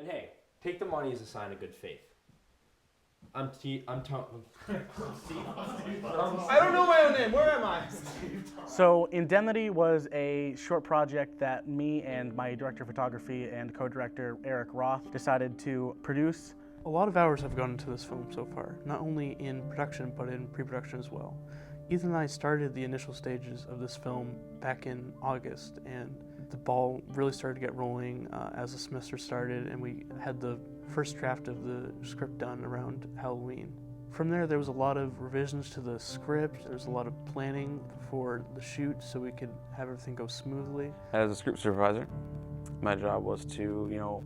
hey, take the money as a sign of good faith. I'm Tom. I don't know my own name. Where am I? So Indemnity was a short project that me and my director of photography and co-director Eric Roth decided to produce. A lot of hours have gone into this film so far, not only in production but in pre-production as well. Ethan and I started the initial stages of this film back in August, and the ball really started to get rolling as the semester started, and we had the first draft of the script done around Halloween. From there was a lot of revisions to the script. There was a lot of planning for the shoot so we could have everything go smoothly. As a script supervisor, my job was to,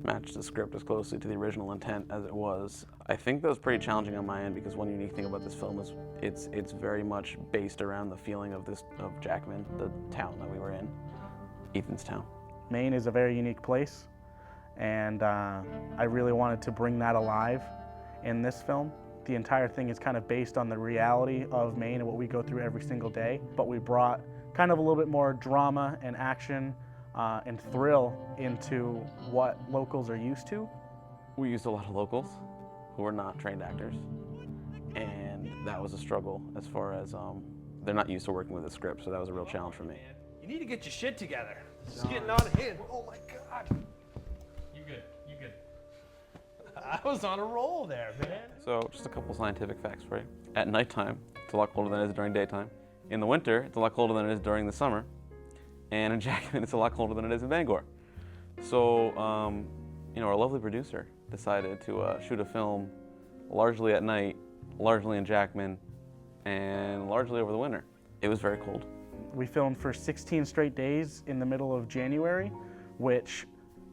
match the script as closely to the original intent as it was. I think that was pretty challenging on my end because one unique thing about this film is it's very much based around the feeling of Jackman, the town that we were in, Ethan's town. Maine is a very unique place, and I really wanted to bring that alive in this film. The entire thing is kind of based on the reality of Maine and what we go through every single day, but we brought kind of a little bit more drama and action and thrill into what locals are used to. We used a lot of locals who were not trained actors, and that was a struggle as far as they're not used to working with a script, so that was a real challenge for me. You need to get your shit together. This is getting out of hand. Oh my God. You good. I was on a roll there, man. So just a couple scientific facts for you. At nighttime, it's a lot colder than it is during daytime. In the winter, it's a lot colder than it is during the summer. And in Jackman, it's a lot colder than it is in Bangor. So, our lovely producer decided to shoot a film largely at night, largely in Jackman, and largely over the winter. It was very cold. We filmed for 16 straight days in the middle of January, which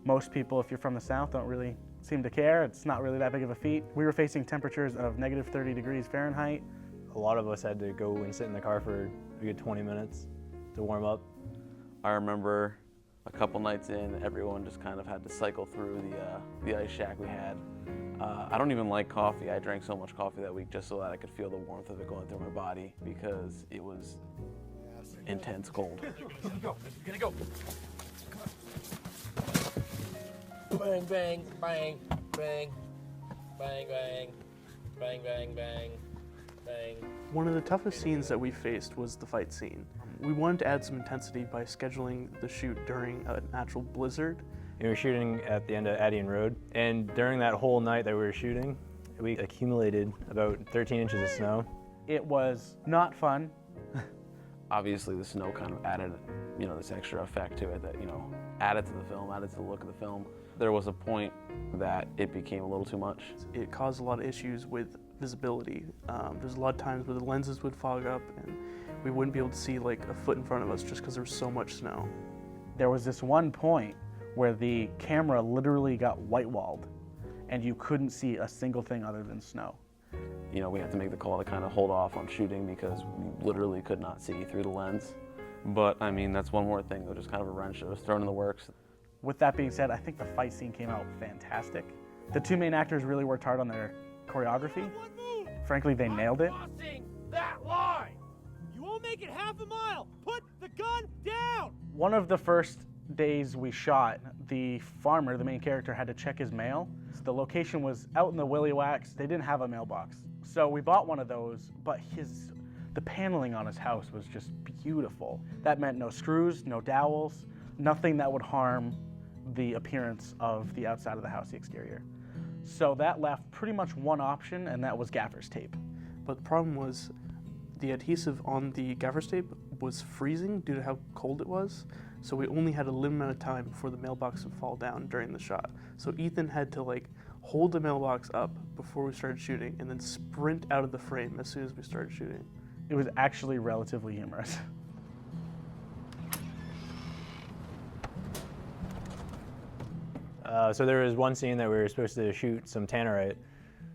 most people, if you're from the South, don't really seem to care. It's not really that big of a feat. We were facing temperatures of negative 30 degrees Fahrenheit. A lot of us had to go and sit in the car for a good 20 minutes to warm up. I remember a couple nights in, everyone just kind of had to cycle through the ice shack we had. I don't even like coffee. I drank so much coffee that week just so that I could feel the warmth of it going through my body because it was intense cold. We're gonna go. Bang, bang, bang, bang, bang, bang, bang, bang, bang, bang. One of the toughest scenes that we faced was the fight scene. We wanted to add some intensity by scheduling the shoot during an actual blizzard. We were shooting at the end of Addian Road, and during that whole night that we were shooting, we accumulated about 13 inches of snow. It was not fun. Obviously, the snow kind of added, this extra effect to it that, added to the film, added to the look of the film. There was a point that it became a little too much. It caused a lot of issues with visibility. There's a lot of times where the lenses would fog up and we wouldn't be able to see like a foot in front of us just because there was so much snow. There was this one point where the camera literally got white-walled and you couldn't see a single thing other than snow. We had to make the call to kind of hold off on shooting because we literally could not see through the lens. But that's one more thing that was just kind of a wrench that was thrown in the works. With that being said, I think the fight scene came out fantastic. The two main actors really worked hard on their choreography. Frankly, they nailed it. Crossing that line! You won't make it half a mile! Put the gun down! One of the first days we shot, the farmer, the main character, had to check his mail. The location was out in the Willy Wax. They didn't have a mailbox. So we bought one of those, but the paneling on his house was just beautiful. That meant no screws, no dowels, nothing that would harm the appearance of the outside of the house, the exterior. So that left pretty much one option, and that was gaffer's tape. But the problem was the adhesive on the gaffer's tape was freezing due to how cold it was. So we only had a limited amount of time before the mailbox would fall down during the shot. So Ethan had to hold the mailbox up before we started shooting and then sprint out of the frame as soon as we started shooting. It was actually relatively humorous. So there was one scene that we were supposed to shoot some tannerite,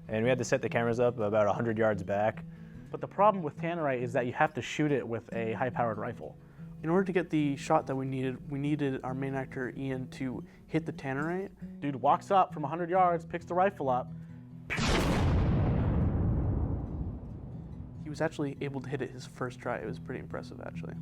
and we had to set the cameras up about 100 yards back. But the problem with tannerite is that you have to shoot it with a high-powered rifle. In order to get the shot that we needed our main actor, Ian, to hit the tannerite. Dude walks up from 100 yards, picks the rifle up. He was actually able to hit it his first try. It was pretty impressive, actually.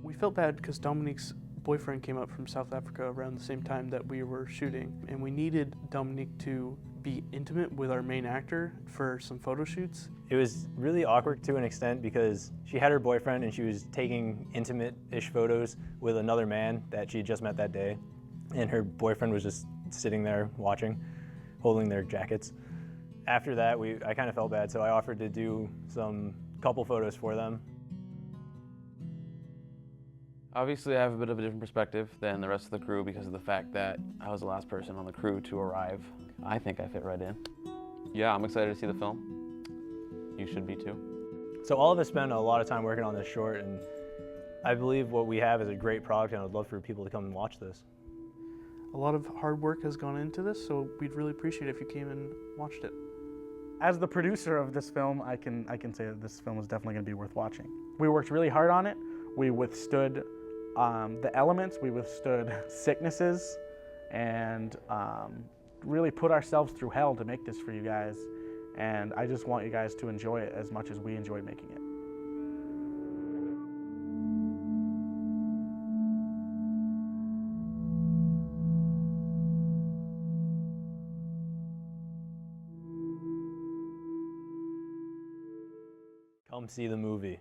We felt bad because Dominique's boyfriend came up from South Africa around the same time that we were shooting, and we needed Dominique to be intimate with our main actor for some photo shoots. It was really awkward to an extent because she had her boyfriend and she was taking intimate-ish photos with another man that she had just met that day, and her boyfriend was just sitting there watching, holding their jackets. After that, I kind of felt bad, so I offered to do some couple photos for them. Obviously, I have a bit of a different perspective than the rest of the crew because of the fact that I was the last person on the crew to arrive. I think I fit right in. Yeah, I'm excited to see the film. You should be too. So all of us spent a lot of time working on this short, and I believe what we have is a great product, and I'd love for people to come and watch this. A lot of hard work has gone into this, so we'd really appreciate it if you came and watched it. As the producer of this film, I can say that this film is definitely going to be worth watching. We worked really hard on it. We withstood the elements, we withstood sicknesses, and really put ourselves through hell to make this for you guys. And I just want you guys to enjoy it as much as we enjoyed making it. Come see the movie.